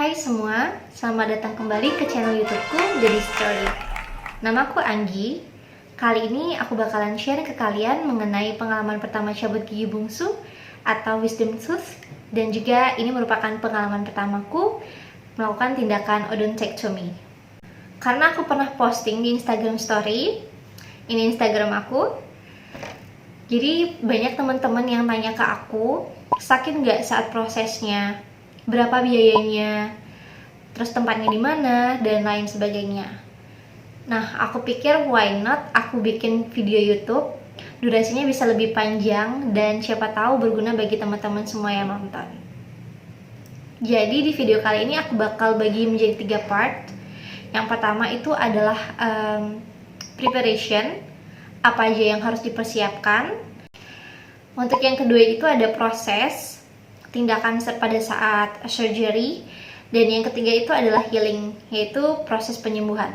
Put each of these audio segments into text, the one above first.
Hai semua, selamat datang kembali ke channel YouTubeku Jadi Story. Namaku Anggi. Kali ini aku bakalan share ke kalian mengenai pengalaman pertama cabut gigi bungsu atau wisdom tooth, dan juga ini merupakan pengalaman pertamaku melakukan tindakan odontectomy. Karena aku pernah posting di Instagram Story, ini Instagram aku. Jadi banyak teman-teman yang tanya ke aku, sakit nggak saat prosesnya? Berapa biayanya, terus tempatnya di mana, dan lain sebagainya. Nah, aku pikir why not aku bikin video YouTube, durasinya bisa lebih panjang dan siapa tahu berguna bagi teman-teman semua yang nonton. Jadi di video kali ini aku bakal bagi menjadi 3 part. Yang pertama itu adalah preparation, apa aja yang harus dipersiapkan. Untuk yang kedua itu ada proses tindakan pada saat surgery, dan yang ketiga itu adalah healing, yaitu proses penyembuhan.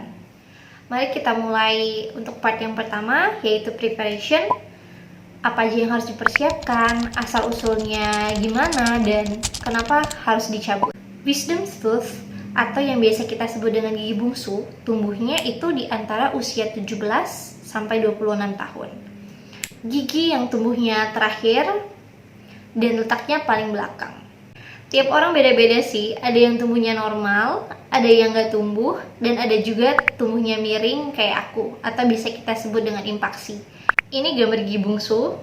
Mari kita mulai untuk part yang pertama, yaitu preparation. Apa aja yang harus dipersiapkan, asal usulnya gimana, dan kenapa harus dicabut. Wisdom tooth atau yang biasa kita sebut dengan gigi bungsu, tumbuhnya itu di antara usia 17 sampai 26 tahun. Gigi yang tumbuhnya terakhir dan letaknya paling belakang. Tiap orang beda-beda sih, ada yang tumbuhnya normal, ada yang nggak tumbuh, dan ada juga tumbuhnya miring kayak aku, atau bisa kita sebut dengan impaksi. Ini gambar gigi bungsu,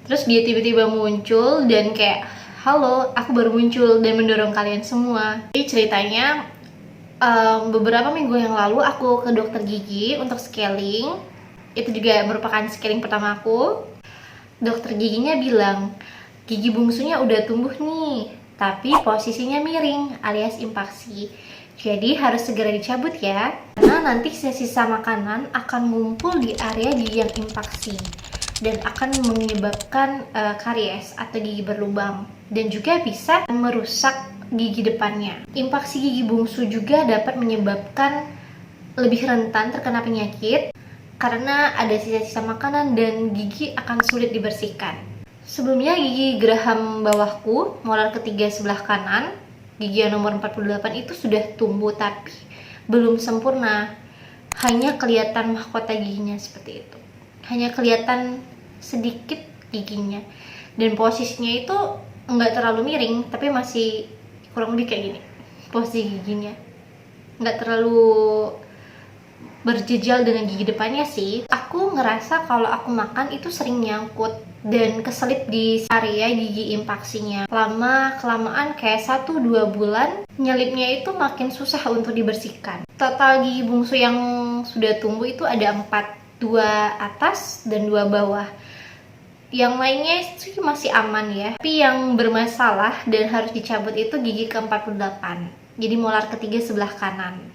terus dia tiba-tiba muncul dan kayak, halo, aku baru muncul, dan mendorong kalian semua. Jadi ceritanya, beberapa minggu yang lalu aku ke dokter gigi untuk scaling. Itu juga merupakan scaling pertama aku. Dokter giginya bilang, gigi bungsunya udah tumbuh nih, tapi posisinya miring alias impaksi. Jadi harus segera dicabut ya, karena nanti sisa-sisa makanan akan ngumpul di area gigi yang impaksi dan akan menyebabkan karies atau gigi berlubang, dan juga bisa merusak gigi depannya. Impaksi gigi bungsu juga dapat menyebabkan lebih rentan terkena penyakit karena ada sisa-sisa makanan dan gigi akan sulit dibersihkan. Sebelumnya gigi geraham bawahku, molar ketiga sebelah kanan, gigi yang nomor 48 itu sudah tumbuh tapi belum sempurna. Hanya kelihatan mahkota giginya seperti itu. Hanya kelihatan sedikit giginya. Dan posisinya itu enggak terlalu miring, tapi masih kurang lebih kayak gini. Posisi giginya enggak terlalu berjejal dengan gigi depannya sih. Aku ngerasa kalau aku makan itu sering nyangkut dan keselip di area gigi impaksinya. Lama-kelamaan kayak 1-2 bulan, nyelipnya itu makin susah untuk dibersihkan. Total gigi bungsu yang sudah tumbuh itu ada 4, 2 atas dan 2 bawah. Yang lainnya sih masih aman ya. Tapi yang bermasalah dan harus dicabut itu gigi ke-48. Jadi molar ketiga sebelah kanan.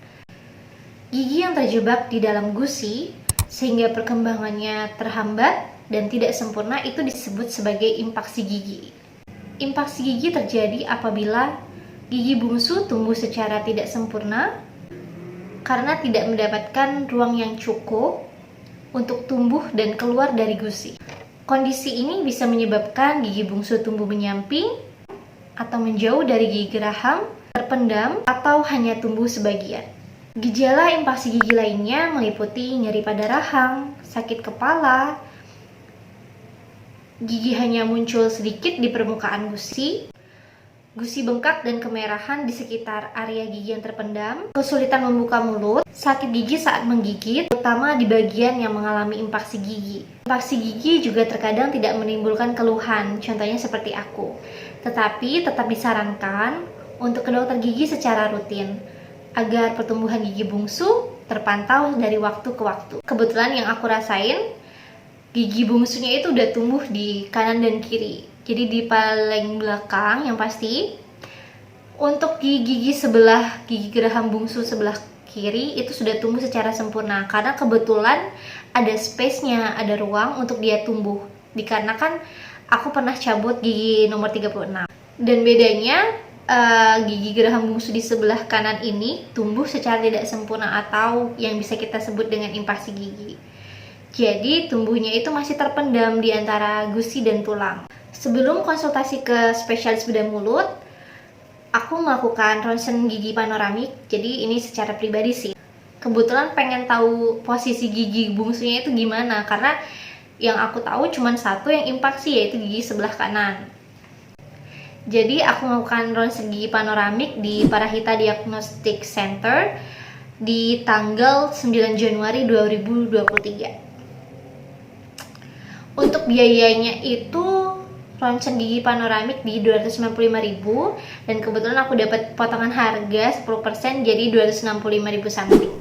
Gigi yang terjebak di dalam gusi sehingga perkembangannya terhambat dan tidak sempurna itu disebut sebagai impaksi gigi. Impaksi gigi terjadi apabila gigi bungsu tumbuh secara tidak sempurna karena tidak mendapatkan ruang yang cukup untuk tumbuh dan keluar dari gusi. Kondisi ini bisa menyebabkan gigi bungsu tumbuh menyamping atau menjauh dari gigi geraham, terpendam, atau hanya tumbuh sebagian. Gejala impaksi gigi lainnya meliputi nyeri pada rahang, sakit kepala, gigi hanya muncul sedikit di permukaan gusi, gusi bengkak dan kemerahan di sekitar area gigi yang terpendam, kesulitan membuka mulut, sakit gigi saat menggigit, terutama di bagian yang mengalami impaksi gigi. Impaksi gigi juga terkadang tidak menimbulkan keluhan, contohnya seperti aku, tetapi tetap disarankan untuk ke dokter gigi secara rutin agar pertumbuhan gigi bungsu terpantau dari waktu ke waktu. Kebetulan yang aku rasain, gigi bungsunya itu udah tumbuh di kanan dan kiri. Jadi di paling belakang yang pasti. Untuk gigi sebelah gigi geraham bungsu sebelah kiri itu sudah tumbuh secara sempurna karena kebetulan ada space-nya, ada ruang untuk dia tumbuh. Dikarenakan aku pernah cabut gigi nomor 36. Dan bedanya gigi geraham bungsu di sebelah kanan ini tumbuh secara tidak sempurna atau yang bisa kita sebut dengan impaksi gigi. Jadi tumbuhnya itu masih terpendam di antara gusi dan tulang. Sebelum konsultasi ke spesialis bedah mulut, aku melakukan ronsen gigi panoramik. Jadi ini secara pribadi sih. Kebetulan pengen tahu posisi gigi bungsunya itu gimana, karena yang aku tahu cuma satu yang impaksi, yaitu gigi sebelah kanan. Jadi aku melakukan ronsen gigi panoramik di Parahita Diagnostic Center di tanggal 9 Januari 2023. Untuk biayanya itu ronsen gigi panoramik di 295.000, dan kebetulan aku dapat potongan harga 10%, jadi 265.000 something.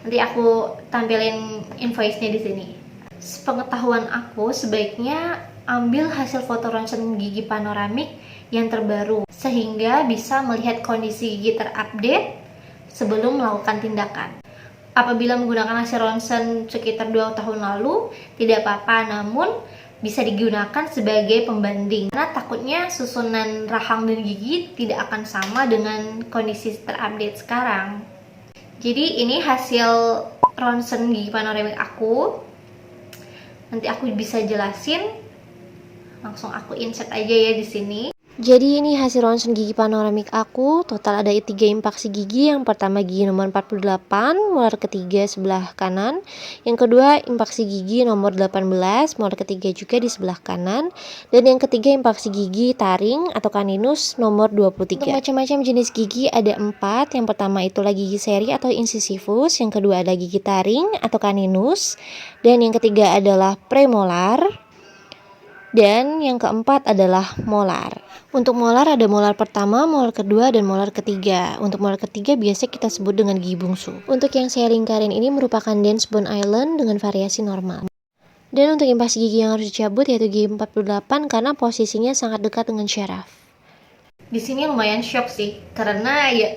Nanti aku tampilin invoice-nya di sini. Sepengetahuan aku, sebaiknya ambil hasil foto ronsen gigi panoramik yang terbaru sehingga bisa melihat kondisi gigi terupdate sebelum melakukan tindakan. Apabila menggunakan hasil ronsen sekitar 2 tahun lalu, tidak apa-apa, namun bisa digunakan sebagai pembanding karena takutnya susunan rahang dan gigi tidak akan sama dengan kondisi terupdate sekarang. Jadi ini hasil ronsen gigi panoramik aku. Nanti aku bisa jelasin, langsung aku insert aja ya di sini. Jadi ini hasil ronsen gigi panoramik aku. Total ada 3 impaksi gigi. Yang pertama gigi nomor 48, molar ketiga sebelah kanan. Yang kedua impaksi gigi nomor 18, molar ketiga juga di sebelah kanan. Dan yang ketiga impaksi gigi taring atau caninus nomor 23. Untuk macam-macam jenis gigi ada 4. Yang pertama itulah gigi seri atau incisivus. Yang kedua ada gigi taring atau caninus. Dan yang ketiga adalah premolar. Dan yang keempat adalah molar. Untuk molar ada molar pertama, molar kedua, dan molar ketiga. Untuk molar ketiga biasa kita sebut dengan gigi bungsu. Untuk yang saya lingkarin ini merupakan dense bone island dengan variasi normal. Dan untuk impaksi gigi yang harus dicabut yaitu gigi 48 karena posisinya sangat dekat dengan syaraf. Di sini lumayan shock sih, karena ya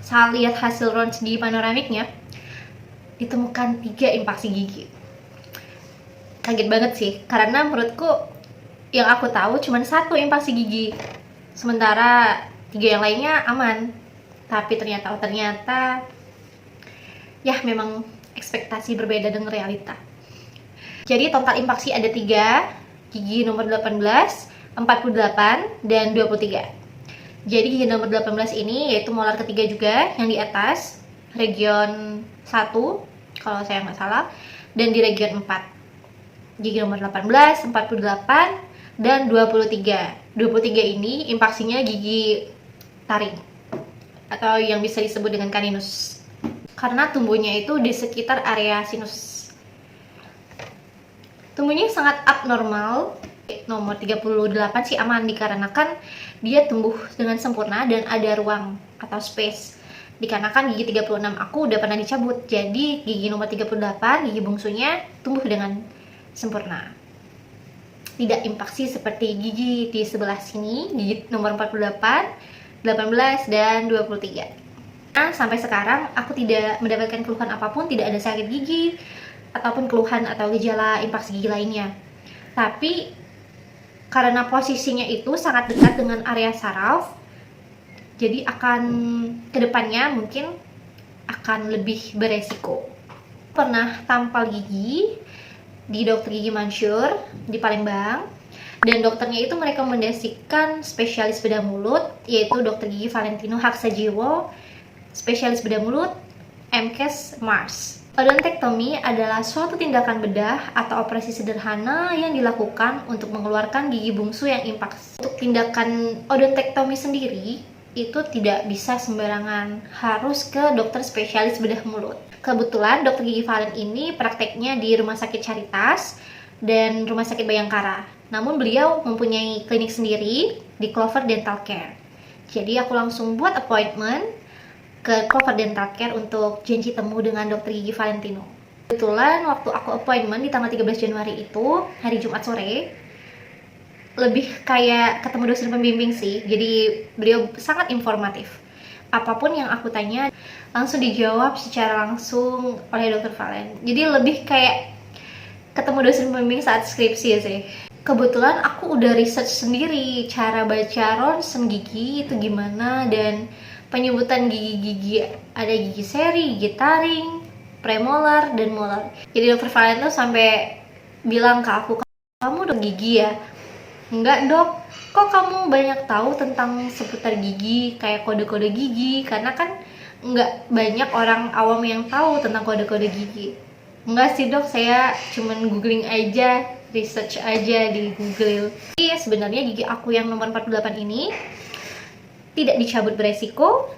saat lihat hasil ronsen gigi panoramiknya ditemukan 3 impaksi gigi. Kaget banget sih, karena menurutku yang aku tahu cuma 1 impaksi gigi, sementara 3 yang lainnya aman. Tapi ternyata ya memang ekspektasi berbeda dengan realita. Jadi total impaksi ada 3, gigi nomor 18, 48, dan 23. Jadi gigi nomor 18 ini yaitu molar ketiga juga, yang di atas region 1 kalau saya nggak salah, dan di region 4. Gigi nomor 18, 48, dan 23. 23 ini impaksinya gigi taring atau yang bisa disebut dengan caninus, karena tumbuhnya itu di sekitar area sinus. Tumbuhnya sangat abnormal. Nomor 38 sih aman dikarenakan dia tumbuh dengan sempurna dan ada ruang atau space. Dikarenakan gigi 36 aku udah pernah dicabut, jadi gigi nomor 38, gigi bungsunya tumbuh dengan sempurna. Tidak impaksi seperti gigi di sebelah sini, gigi nomor 48, 18, dan 23. Nah, sampai sekarang aku tidak mendapatkan keluhan apapun, tidak ada sakit gigi ataupun keluhan atau gejala impaksi gigi lainnya. Tapi karena posisinya itu sangat dekat dengan area saraf, jadi akan kedepannya mungkin akan lebih beresiko. Pernah tampal gigi di dokter gigi Mansur di Palembang, dan dokternya itu merekomendasikan spesialis bedah mulut, yaitu dokter gigi Valentino Haksajiwo, spesialis bedah mulut MKes Mars. Odontektomi adalah suatu tindakan bedah atau operasi sederhana yang dilakukan untuk mengeluarkan gigi bungsu yang impaksi. Untuk tindakan odontektomi sendiri itu tidak bisa sembarangan, harus ke dokter spesialis bedah mulut. Kebetulan dokter gigi Valen ini prakteknya di Rumah Sakit Caritas dan Rumah Sakit Bayangkara. Namun beliau mempunyai klinik sendiri di Clover Dental Care. Jadi aku langsung buat appointment ke Clover Dental Care untuk janji temu dengan dokter gigi Valentino. Kebetulan waktu aku appointment di tanggal 13 Januari itu, hari Jumat sore, lebih kayak ketemu dosen pembimbing sih. Jadi beliau sangat informatif. Apapun yang aku tanya langsung dijawab secara langsung oleh dokter Valen. Jadi lebih kayak ketemu dosen pembimbing saat skripsi sih. Kebetulan aku udah research sendiri cara baca ronsen gigi itu gimana, dan penyebutan gigi-gigi, ada gigi seri, gigi taring, premolar, dan molar. Jadi dokter Valen tuh sampai bilang ke aku, kamu udah gigi ya? Enggak dok, kok kamu banyak tahu tentang seputar gigi, kayak kode-kode gigi? Karena kan nggak banyak orang awam yang tahu tentang kode-kode gigi. Enggak sih dok, saya cuman googling aja, research aja di Google. Jadi sebenarnya gigi aku yang nomor 48 ini tidak dicabut beresiko,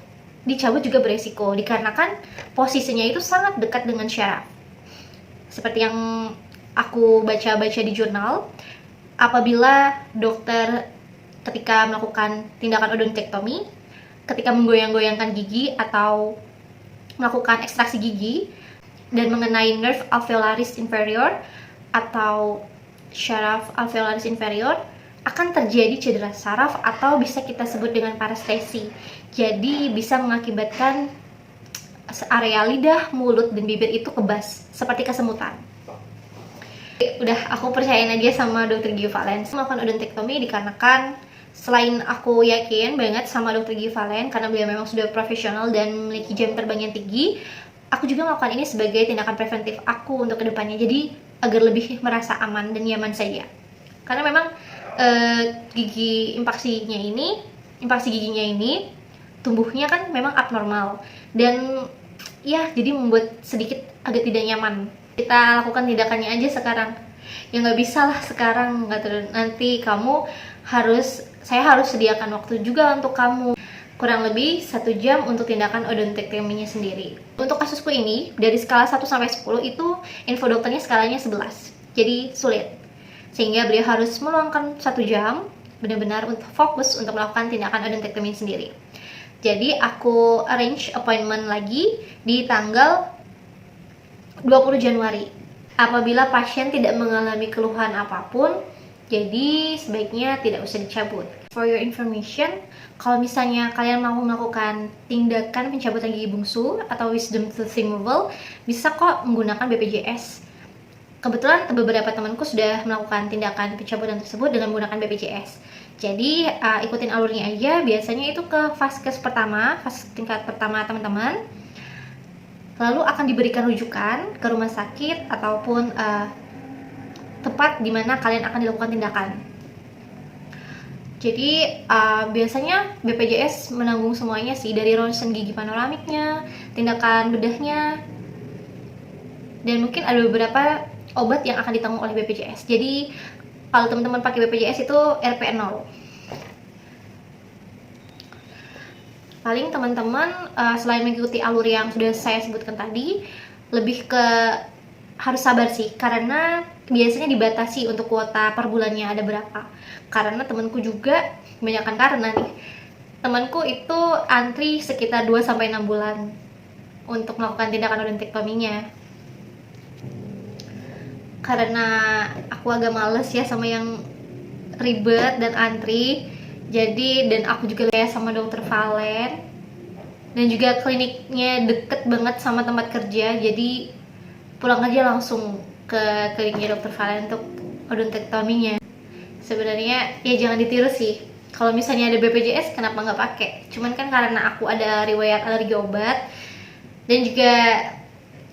dicabut juga beresiko, dikarenakan posisinya itu sangat dekat dengan syaraf. Seperti yang aku baca-baca di jurnal, apabila dokter ketika melakukan tindakan odontektomi, ketika menggoyang-goyangkan gigi atau melakukan ekstraksi gigi dan mengenai nerve alveolaris inferior atau syaraf alveolaris inferior, akan terjadi cedera saraf atau bisa kita sebut dengan parestesi. Jadi bisa mengakibatkan area lidah, mulut, dan bibir itu kebas seperti kesemutan. Udah, aku percayain aja sama dokter Gigi Valen melakukan odontektomi dikarenakan selain aku yakin banget sama dokter Gigi Valen karena beliau memang sudah profesional dan memiliki jam terbang yang tinggi, aku juga melakukan ini sebagai tindakan preventif aku untuk kedepannya, jadi agar lebih merasa aman dan nyaman saja. Karena memang impaksi giginya ini tumbuhnya kan memang abnormal dan ya jadi membuat sedikit agak tidak nyaman. Kita lakukan tindakannya aja sekarang. Ya nggak bisa lah sekarang, nanti saya harus sediakan waktu juga untuk kamu, kurang lebih 1 jam untuk tindakan odontektominya sendiri. Untuk kasusku ini, dari skala 1 sampai 10 itu info dokternya skalanya 11, jadi sulit, sehingga beliau harus meluangkan 1 jam benar-benar untuk fokus untuk melakukan tindakan odontektomi sendiri. Jadi aku arrange appointment lagi di tanggal 20 Januari. Apabila pasien tidak mengalami keluhan apapun, jadi sebaiknya tidak usah dicabut. For your information, kalau misalnya kalian mau melakukan tindakan pencabutan gigi bungsu atau wisdom tooth removal, bisa kok menggunakan BPJS. Kebetulan beberapa temanku sudah melakukan tindakan pencabutan tersebut dengan menggunakan BPJS. Jadi ikutin alurnya aja. Biasanya itu ke vaskes pertama, fase tingkat pertama teman-teman. Lalu akan diberikan rujukan ke rumah sakit ataupun tempat di mana kalian akan dilakukan tindakan. Jadi biasanya BPJS menanggung semuanya sih, dari ronsen gigi panoramiknya, tindakan bedahnya, dan mungkin ada beberapa obat yang akan ditanggung oleh BPJS. Jadi kalau teman-teman pakai BPJS itu RP 0. Paling teman-teman selain mengikuti alur yang sudah saya sebutkan tadi, lebih ke harus sabar sih, karena biasanya dibatasi untuk kuota per bulannya ada berapa. Karena temanku juga, kebanyakan karena nih, temanku itu antri sekitar 2-6 bulan untuk melakukan tindakan odontektominya. Karena aku agak males ya sama yang ribet dan antri, jadi dan aku juga lihat sama dokter Valen, dan juga kliniknya deket banget sama tempat kerja, jadi pulang aja langsung ke kliniknya dokter Valen untuk odontektominya. Sebenarnya ya jangan ditiru sih, kalau misalnya ada BPJS kenapa nggak pakai, cuman kan karena aku ada riwayat alergi obat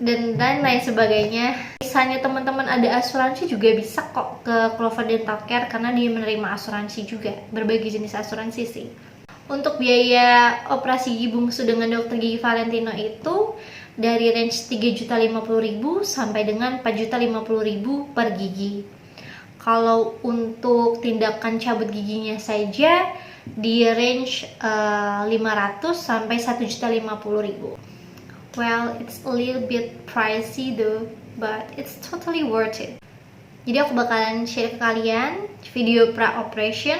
dan lain sebagainya. Misalnya teman-teman ada asuransi juga bisa kok ke Clover Dental Care karena dia menerima asuransi juga, berbagai jenis asuransi sih. Untuk biaya operasi gigi bungsu dengan dokter Gigi Valentino itu dari range 3.050.000 sampai dengan 4.050.000 per gigi. Kalau untuk tindakan cabut giginya saja di range 500 sampai 1.050.000. Well, it's a little bit pricey though, but it's totally worth it. Jadi aku bakalan share ke kalian video pra-operation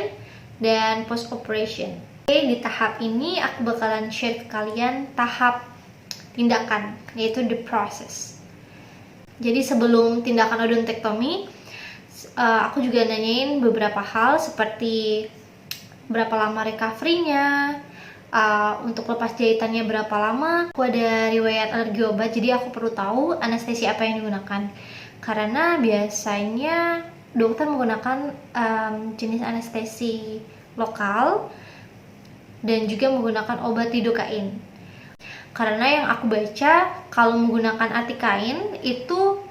dan post-operation. Oke, di tahap ini aku bakalan share ke kalian tahap tindakan, yaitu the process. Jadi sebelum tindakan odontektomi, aku juga nanyain beberapa hal seperti berapa lama recovery-nya, untuk lepas jahitannya berapa lama. Aku ada riwayat alergi obat, jadi aku perlu tahu anestesi apa yang digunakan. Karena biasanya dokter menggunakan jenis anestesi lokal dan juga menggunakan obat lidocaine. Karena yang aku baca, kalau menggunakan atikain itu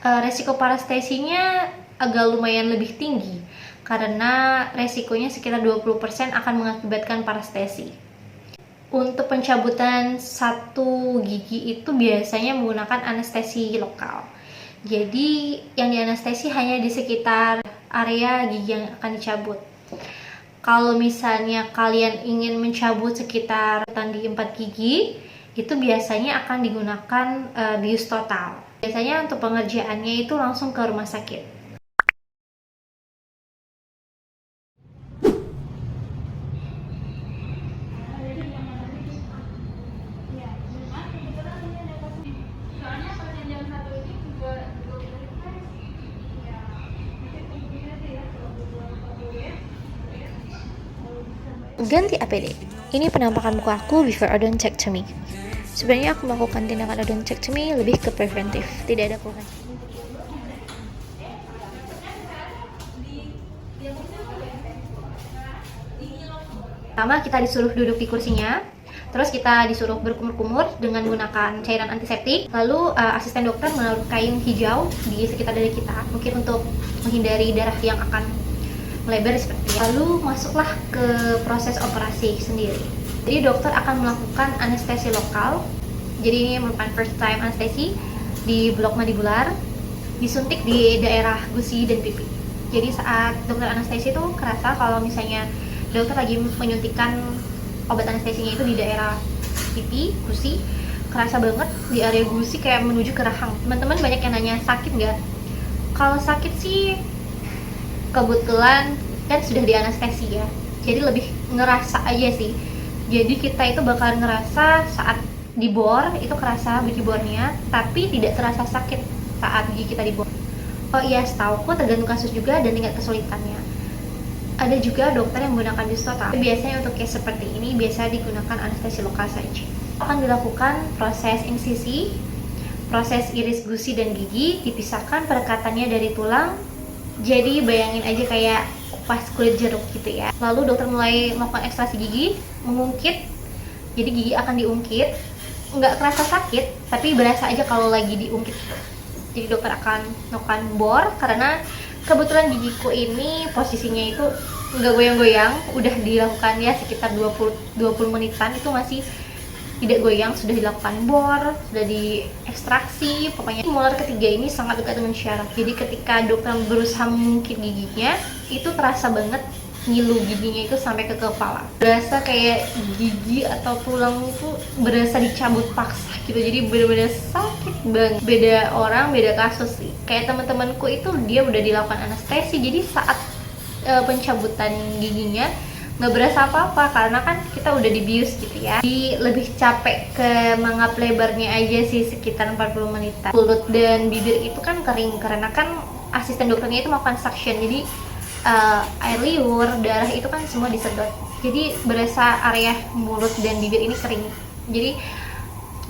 resiko parestesinya agak lumayan lebih tinggi karena resikonya sekitar 20% akan mengakibatkan parestesi. Untuk pencabutan satu gigi itu biasanya menggunakan anestesi lokal. Jadi yang dianestesi hanya di sekitar area gigi yang akan dicabut. Kalau misalnya kalian ingin mencabut sekitar di 4 gigi, itu biasanya akan digunakan bius total. Biasanya untuk pengerjaannya itu langsung ke rumah sakit. Ganti APD. Ini penampakan muka aku before odontectomy. Sebenarnya aku melakukan tindakan odontectomy lebih ke preventif, tidak ada keluhan. Pertama kita disuruh duduk di kursinya, terus kita disuruh berkumur-kumur dengan menggunakan cairan antiseptik. Lalu asisten dokter menaruh kain hijau di sekitar dada kita, mungkin untuk menghindari darah yang akan melebar seperti itu. Lalu masuklah ke proses operasi sendiri. Jadi dokter akan melakukan anestesi lokal. Jadi ini merupakan first time anestesi di blok mandibular, disuntik di daerah gusi dan pipi. Jadi saat dokter anestesi itu kerasa kalau misalnya dokter lagi menyuntikkan obat anestesinya itu di daerah pipi, gusi, kerasa banget di area gusi kayak menuju ke rahang. Teman-teman banyak yang nanya sakit nggak? Kalau sakit sih kebetulan kan sudah dianestesi ya, jadi lebih ngerasa aja sih. Jadi kita itu bakal ngerasa saat dibor itu kerasa biji bornya, tapi tidak terasa sakit saat gigi kita dibor. Oh iya, setauku tergantung kasus juga dan tingkat kesulitannya. Ada juga dokter yang menggunakan bius total. Biasanya untuk case seperti ini biasa digunakan anestesi lokal saja. Akan dilakukan proses insisi, proses iris gusi dan gigi, dipisahkan perekatannya dari tulang. Jadi bayangin aja kayak kupas kulit jeruk gitu ya. Lalu dokter mulai melakukan ekstraksi gigi, mengungkit. Jadi gigi akan diungkit, nggak kerasa sakit, tapi berasa aja kalau lagi diungkit. Jadi dokter akan melakukan bor, karena kebetulan gigiku ini posisinya itu nggak goyang-goyang. Udah dilakukan ya sekitar 20 menitan, itu masih tidak goyang, sudah dilakukan bor, sudah diekstraksi. Pokoknya molar ketiga ini sangat dekat dengan syaraf. Jadi ketika dokter berusaha mengungkit giginya, itu terasa banget ngilu giginya itu sampai ke kepala. Berasa kayak gigi atau tulang itu berasa dicabut paksa gitu. Jadi benar-benar sakit banget. Beda orang, beda kasus sih. Kayak teman-temanku itu dia udah dilakukan anestesi. Jadi saat pencabutan giginya nggak berasa apa-apa karena kan kita udah dibius gitu ya. Jadi lebih capek ke mangap lebarnya aja sih, sekitar 40 menitan. Mulut dan bibir itu kan kering karena kan asisten dokternya itu melakukan suction. Jadi air liur, darah itu kan semua disedot. Jadi berasa area mulut dan bibir ini kering. Jadi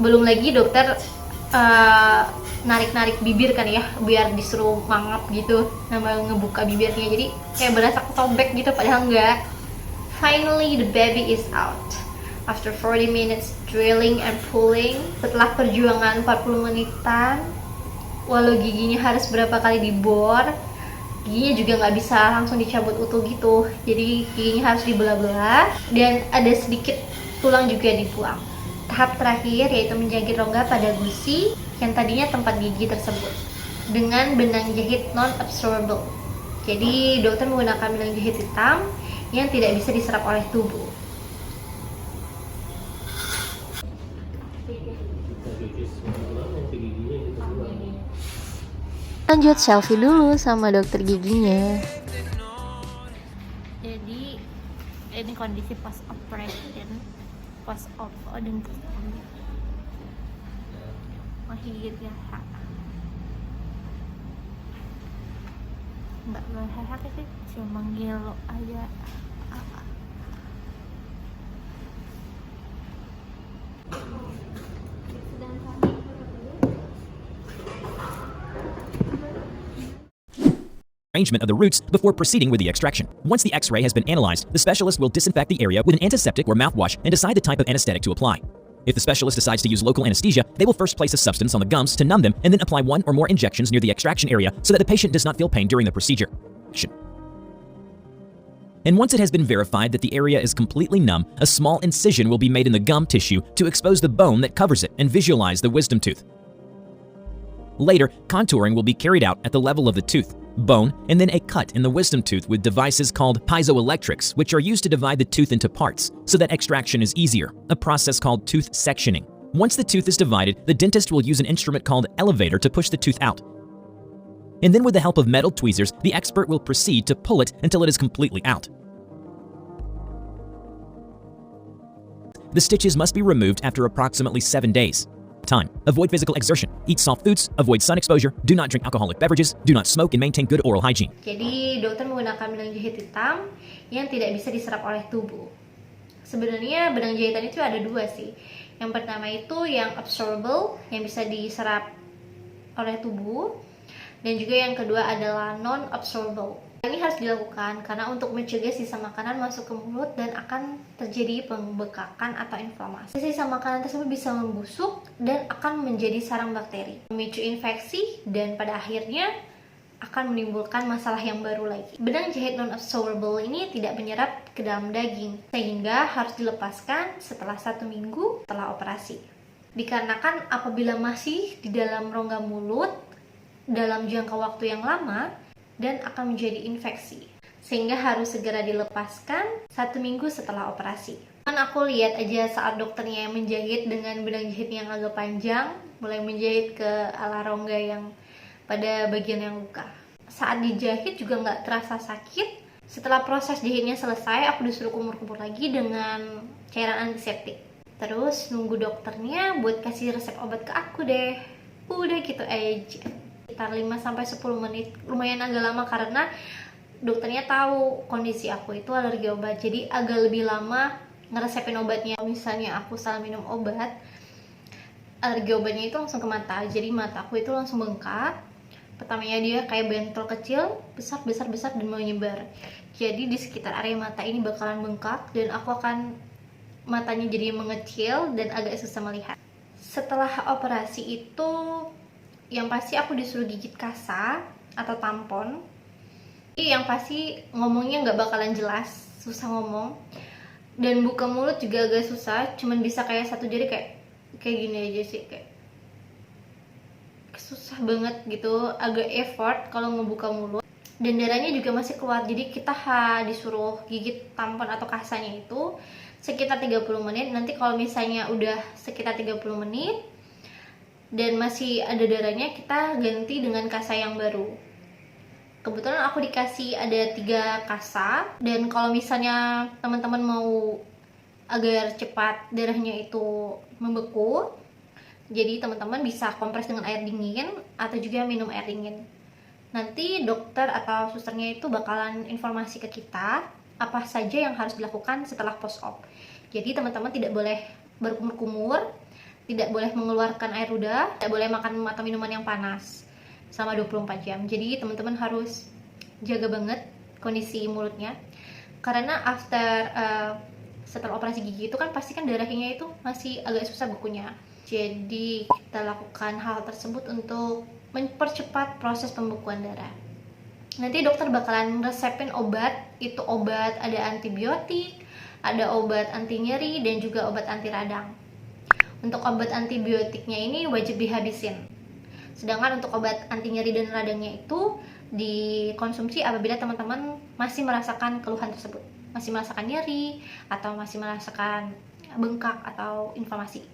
belum lagi dokter narik-narik bibir kan ya, biar disuruh mangap gitu, nama ngebuka bibirnya. Jadi kayak berasa ketobek gitu, padahal enggak. Finally, the baby is out. After 40 minutes drilling and pulling, setelah perjuangan 40 menitan, walau giginya harus berapa kali dibor, giginya juga nggak bisa langsung dicabut utuh gitu. Jadi giginya harus dibelah-belah dan ada sedikit tulang juga dibuang. Tahap terakhir yaitu menjahit rongga pada gusi yang tadinya tempat gigi tersebut dengan benang jahit non-absorbable. Jadi dokter menggunakan benang jahit hitam yang tidak bisa diserap oleh tubuh. Lanjut selfie dulu sama dokter giginya. Jadi ini kondisi post operation, post op odontectomy. Menggigit ya, nggak berhak sih, cuma ngelo aja. Arrangement of the roots before proceeding with the extraction. Once the X-ray has been analyzed, the specialist will disinfect the area with an antiseptic or mouthwash and decide the type of anesthetic to apply. If the specialist decides to use local anesthesia, they will first place a substance on the gums to numb them and then apply one or more injections near the extraction area so that the patient does not feel pain during the procedure. And once it has been verified that the area is completely numb, a small incision will be made in the gum tissue to expose the bone that covers it and visualize the wisdom tooth. Later, contouring will be carried out at the level of the tooth, bone, and then a cut in the wisdom tooth with devices called piezoelectrics, which are used to divide the tooth into parts so that extraction is easier, a process called tooth sectioning. Once the tooth is divided, the dentist will use an instrument called elevator to push the tooth out. And then with the help of metal tweezers, the expert will proceed to pull it until it is completely out. The stitches must be removed after approximately 7 days. Time. Avoid physical exertion. Eat soft foods. Avoid sun exposure. Do not drink alcoholic beverages. Do not smoke and maintain good oral hygiene. Jadi dokter menggunakan benang jahit hitam yang tidak bisa diserap oleh tubuh. Sebenarnya benang jahitan itu ada dua sih. Yang pertama itu yang absorbable, yang bisa diserap oleh tubuh. Dan juga yang kedua adalah non-absorbable. Ini harus dilakukan karena untuk mencegah sisa makanan masuk ke mulut dan akan terjadi pembekakan atau inflamasi. Sisa makanan tersebut bisa membusuk dan akan menjadi sarang bakteri, memicu infeksi, dan pada akhirnya akan menimbulkan masalah yang baru lagi. Benang jahit non-absorbable ini tidak menyerap ke dalam daging, sehingga harus dilepaskan setelah 1 minggu setelah operasi. Dikarenakan apabila masih di dalam rongga mulut dalam jangka waktu yang lama dan akan menjadi infeksi, sehingga harus segera dilepaskan 1 minggu setelah operasi. Kan aku lihat aja saat dokternya yang menjahit dengan benang jahit yang agak panjang, mulai menjahit ke ala rongga yang pada bagian yang luka. Saat dijahit juga nggak terasa sakit. Setelah proses jahitnya selesai, aku disuruh kumur-kumur lagi dengan cairan antiseptik. Terus nunggu dokternya buat kasih resep obat ke aku deh. Udah gitu aja. Sekitar 5-10 menit, lumayan agak lama karena dokternya tahu kondisi aku itu alergi obat, jadi agak lebih lama ngeresepin obatnya. Misalnya aku salah minum obat, alergi obatnya itu langsung ke mata, jadi mata aku itu langsung bengkak. Pertamanya dia kayak bentol kecil, besar dan menyebar. Jadi di sekitar area mata ini bakalan bengkak dan aku akan matanya jadi mengecil dan agak susah melihat. Setelah operasi itu yang pasti aku disuruh gigit kasa atau tampon. Yang pasti ngomongnya nggak bakalan jelas, susah ngomong. Dan buka mulut juga agak susah, cuman bisa kayak satu jari kayak gini aja sih, kayak susah banget gitu, agak effort kalau ngebuka mulut. Dan darahnya juga masih keluar, jadi kita disuruh gigit tampon atau kasanya itu sekitar 30 menit. Nanti kalau misalnya udah sekitar 30 menit dan masih ada darahnya, kita ganti dengan kasa yang baru. Kebetulan aku dikasih ada 3 kasa, dan kalau misalnya teman-teman mau agar cepat darahnya itu membeku, jadi teman-teman bisa kompres dengan air dingin atau juga minum air dingin. Nanti dokter atau susternya itu bakalan informasi ke kita apa saja yang harus dilakukan setelah post-op. Jadi teman-teman tidak boleh berkumur-kumur, tidak boleh mengeluarkan air ludah, tidak boleh makan atau minuman yang panas selama 24 jam. Jadi teman-teman harus jaga banget kondisi mulutnya. Karena setelah operasi gigi itu kan pasti kan darahnya itu masih agak susah bekunya. Jadi kita lakukan hal tersebut untuk mempercepat proses pembekuan darah. Nanti dokter bakalan resepin obat, itu obat ada antibiotik, ada obat anti nyeri, dan juga obat anti radang. Untuk obat antibiotiknya ini wajib dihabisin. Sedangkan untuk obat anti nyeri dan radangnya itu dikonsumsi apabila teman-teman masih merasakan keluhan tersebut, masih merasakan nyeri atau masih merasakan bengkak atau inflamasi.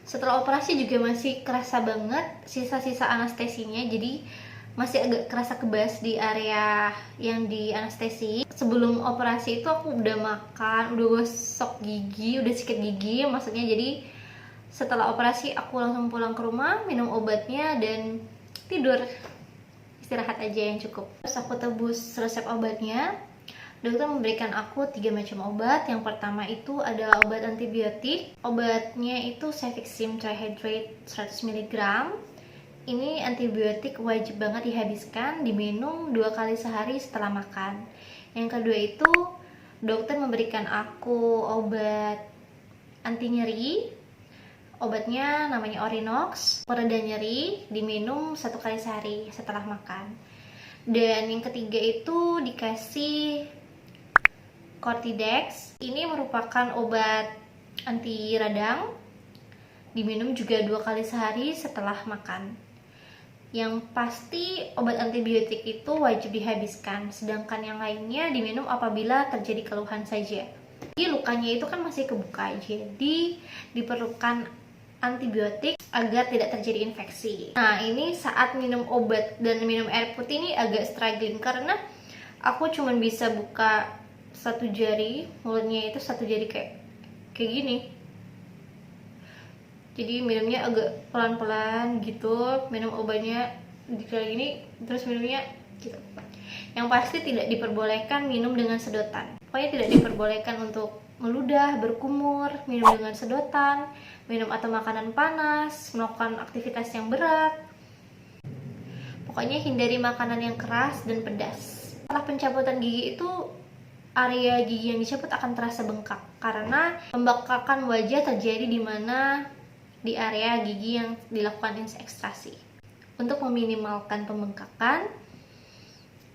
Setelah operasi juga masih kerasa banget sisa-sisa anestesinya, jadi masih agak kerasa kebas di area yang di anestesi. Sebelum operasi itu aku udah makan, udah gosok gigi, udah sikat gigi maksudnya. Jadi setelah operasi aku langsung pulang ke rumah, minum obatnya dan tidur, istirahat aja yang cukup. Terus aku tebus resep obatnya. Dokter memberikan aku 3 macam obat. Yang pertama itu adalah obat antibiotik. Obatnya itu Cefixime Trihydrate 100 mg. Ini antibiotik wajib banget dihabiskan, diminum 2 kali sehari setelah makan. Yang kedua itu dokter memberikan aku obat anti nyeri. Obatnya namanya Orinox, pereda nyeri, diminum 1 kali sehari setelah makan. Dan yang ketiga itu dikasih Cortidex. Ini merupakan obat anti radang, diminum juga 2 kali sehari setelah makan. Yang pasti obat antibiotik itu wajib dihabiskan, sedangkan yang lainnya diminum apabila terjadi keluhan saja. Jadi lukanya itu kan masih kebuka, jadi diperlukan antibiotik agar tidak terjadi infeksi. Nah, ini saat minum obat dan minum air putih ini agak struggling karena aku cuma bisa buka satu jari, mulutnya itu satu jari kayak gini. Jadi minumnya agak pelan-pelan gitu, minum obatnya kayak gini, terus minumnya gitu. Yang pasti tidak diperbolehkan minum dengan sedotan. Pokoknya tidak diperbolehkan untuk meludah, berkumur, minum dengan sedotan, minum atau makanan panas, melakukan aktivitas yang berat. Pokoknya hindari makanan yang keras dan pedas. Setelah pencabutan gigi itu, area gigi yang dicabut akan terasa bengkak karena pembengkakan wajah terjadi di area gigi yang dilakukan ekstraksi. Untuk meminimalkan pembengkakan,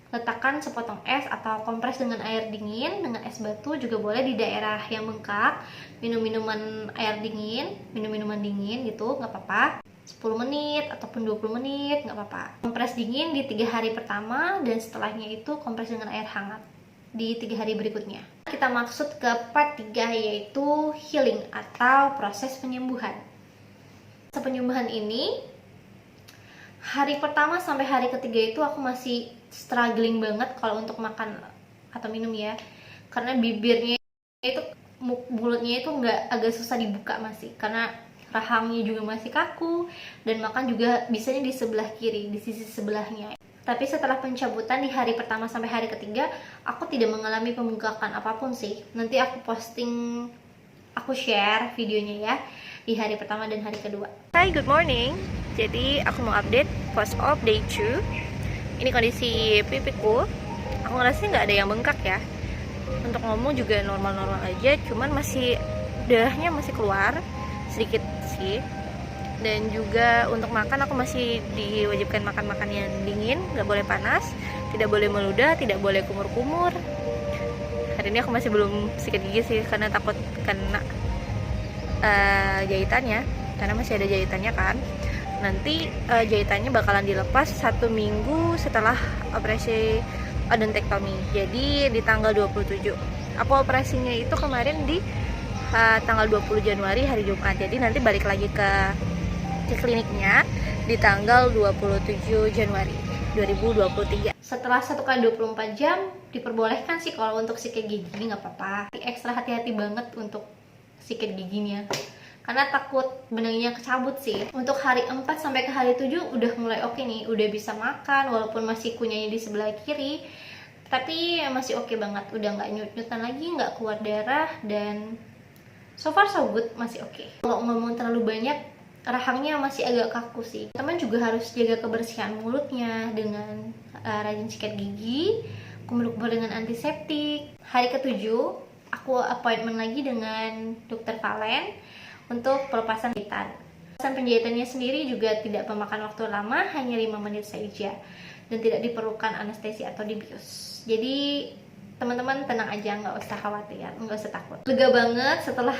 letakkan sepotong es atau kompres dengan air dingin dengan es batu juga boleh di daerah yang bengkak. Minum minuman air dingin, minum minuman dingin gitu, nggak apa-apa. 10 menit ataupun 20 menit nggak apa-apa. Kompres dingin di 3 hari pertama dan setelahnya itu kompres dengan air hangat di 3 hari berikutnya. Kita maksud ke part 3 yaitu healing atau proses penyembuhan. Penyembuhan ini hari pertama sampai hari ketiga itu aku masih struggling banget kalau untuk makan atau minum ya, karena bibirnya itu, mulutnya itu agak susah dibuka masih, karena rahangnya juga masih kaku dan makan juga bisanya di sebelah kiri, di sisi sebelahnya. Tapi setelah pencabutan di hari pertama sampai hari ketiga, aku tidak mengalami pembengkakan apapun sih. Nanti aku share videonya ya di hari pertama dan hari kedua. Hai, good morning. Jadi aku mau update post-op day 2. Ini kondisi pipiku. Aku ngerasa nggak ada yang bengkak ya. Untuk ngomong juga normal-normal aja, cuman darahnya masih keluar sedikit sih. Dan juga untuk makan aku masih diwajibkan makan yang dingin, nggak boleh panas, tidak boleh meludah, tidak boleh kumur-kumur. Hari ini aku masih belum sikat gigi sih karena takut kena jahitannya, karena masih ada jahitannya kan. Nanti jahitannya bakalan dilepas 1 minggu setelah operasi odontektomi. Jadi di tanggal 27. Aku operasinya itu kemarin di tanggal 20 Januari hari Jumat. Jadi nanti balik lagi ke kliniknya di tanggal 27 Januari 2023. Setelah 1x24 jam diperbolehkan sih kalau untuk sikat gigi, nggak apa-apa. Ekstra hati-hati banget untuk sikat giginya karena takut benangnya kecabut sih. Untuk hari 4 sampai ke hari 7 udah mulai oke nih, udah bisa makan walaupun masih kunyahnya di sebelah kiri, tapi masih oke banget, udah nggak nyut-nyutan lagi, nggak keluar darah, dan so far so good, masih oke. Kalau ngomong terlalu banyak, rahangnya masih agak kaku sih. Teman juga harus jaga kebersihan mulutnya dengan rajin sikat gigi, kumur-kumur dengan antiseptik. Hari ke-7 aku appointment lagi dengan dokter Valen untuk pelepasan jahitan. Pelepasan penjahitannya sendiri juga tidak memakan waktu lama, hanya 5 menit saja, dan tidak diperlukan anestesi atau dibius. Jadi teman-teman tenang aja, nggak usah khawatir, nggak usah takut. Lega banget setelah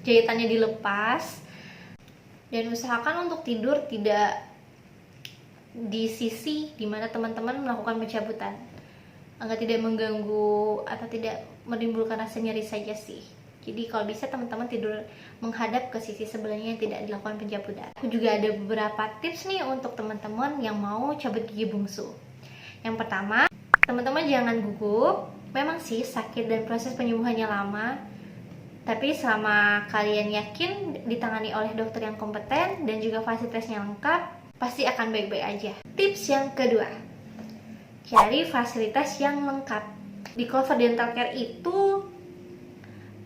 jahitannya dilepas. Dan usahakan untuk tidur tidak di sisi dimana teman-teman melakukan pencabutan, agar tidak mengganggu atau tidak menimbulkan rasa nyeri saja sih. Jadi kalau bisa teman-teman tidur menghadap ke sisi sebelahnya yang tidak dilakukan pencabutan. Aku juga ada beberapa tips nih untuk teman-teman yang mau cabut gigi bungsu. Yang pertama, teman-teman jangan gugup. Memang sih sakit dan proses penyembuhannya lama, tapi selama kalian yakin ditangani oleh dokter yang kompeten dan juga fasilitasnya lengkap, pasti akan baik-baik aja. Tips yang kedua, cari fasilitas yang lengkap. Di Clover Dental Care itu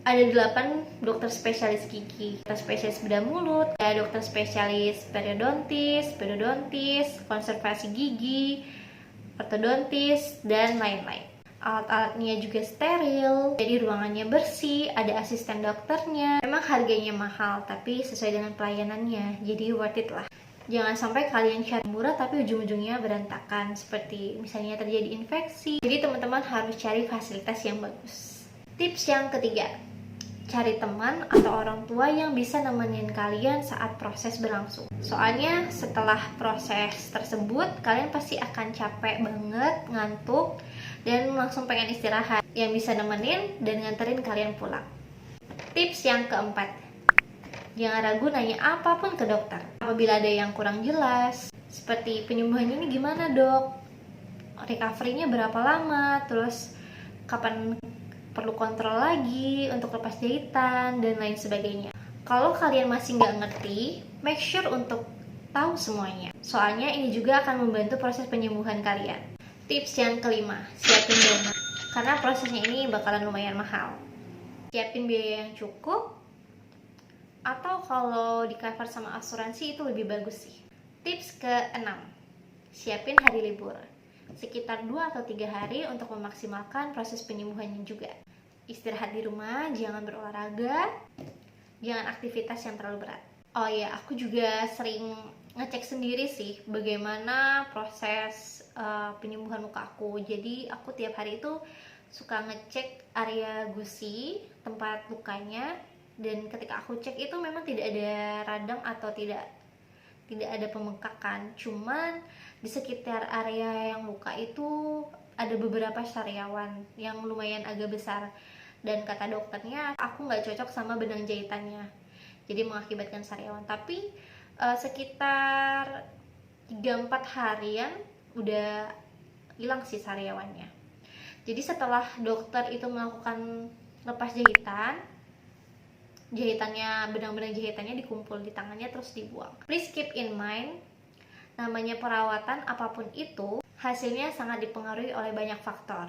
ada 8 dokter spesialis gigi, dokter spesialis bedah mulut, ada dokter spesialis periodontis, konservasi gigi, ortodontis, dan lain-lain. Alat-alatnya juga steril, jadi ruangannya bersih, ada asisten dokternya. Memang harganya mahal, tapi sesuai dengan pelayanannya, jadi worth it lah. Jangan sampai kalian cari murah tapi ujung-ujungnya berantakan, seperti misalnya terjadi infeksi. Jadi teman-teman harus cari fasilitas yang bagus. Tips yang ketiga, cari teman atau orang tua yang bisa nemenin kalian saat proses berlangsung. Soalnya setelah proses tersebut, kalian pasti akan capek banget, ngantuk, dan langsung pengen istirahat. Yang bisa nemenin dan nganterin kalian pulang. Tips yang keempat, jangan ragu nanya apapun ke dokter. Apabila ada yang kurang jelas, seperti penyembuhannya ini gimana dok? Recovery-nya berapa lama? Terus kapan perlu kontrol lagi untuk lepas jahitan dan lain sebagainya. Kalau kalian masih nggak ngerti, make sure untuk tahu semuanya. Soalnya ini juga akan membantu proses penyembuhan kalian. Tips yang kelima, siapin dana. Karena prosesnya ini bakalan lumayan mahal. Siapin biaya yang cukup, atau kalau di cover sama asuransi itu lebih bagus sih. Tips ke-6, siapin hari libur. Sekitar 2 atau 3 hari untuk memaksimalkan proses penyembuhannya juga. Istirahat di rumah, jangan berolahraga, jangan aktivitas yang terlalu berat. Oh ya, aku juga sering ngecek sendiri sih bagaimana proses penyembuhan muka aku. Jadi aku tiap hari itu suka ngecek area gusi, tempat lukanya, dan ketika aku cek itu memang tidak ada radang atau tidak ada pembengkakan. Cuman di sekitar area yang luka itu ada beberapa sariawan yang lumayan agak besar, dan kata dokternya aku nggak cocok sama benang jahitannya, jadi mengakibatkan sariawan. Tapi sekitar 3-4 harian udah hilang sih sariawannya. Jadi setelah dokter itu melakukan lepas jahitannya, benang-benang jahitannya dikumpul di tangannya terus dibuang. Please keep in mind, namanya perawatan apapun itu, hasilnya sangat dipengaruhi oleh banyak faktor.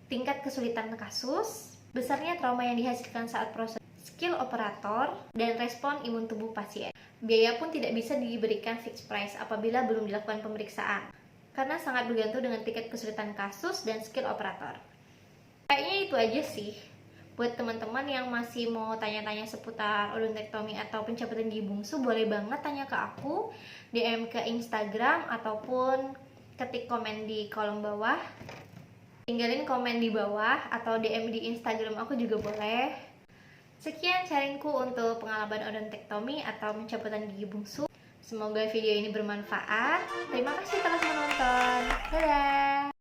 Tingkat kesulitan kasus, besarnya trauma yang dihasilkan saat proses, skill operator, dan respon imun tubuh pasien. Biaya pun tidak bisa diberikan fixed price apabila belum dilakukan pemeriksaan, karena sangat bergantung dengan tingkat kesulitan kasus dan skill operator. Kayaknya itu aja sih. Buat teman-teman yang masih mau tanya-tanya seputar odontektomi atau pencabutan gigi bungsu, boleh banget tanya ke aku, DM ke Instagram, ataupun ketik komen di kolom bawah. Tinggalin komen di bawah atau DM di Instagram aku juga boleh. Sekian sharingku untuk pengalaman odontektomi atau pencabutan gigi bungsu. Semoga video ini bermanfaat. Terima kasih telah menonton. Dadah!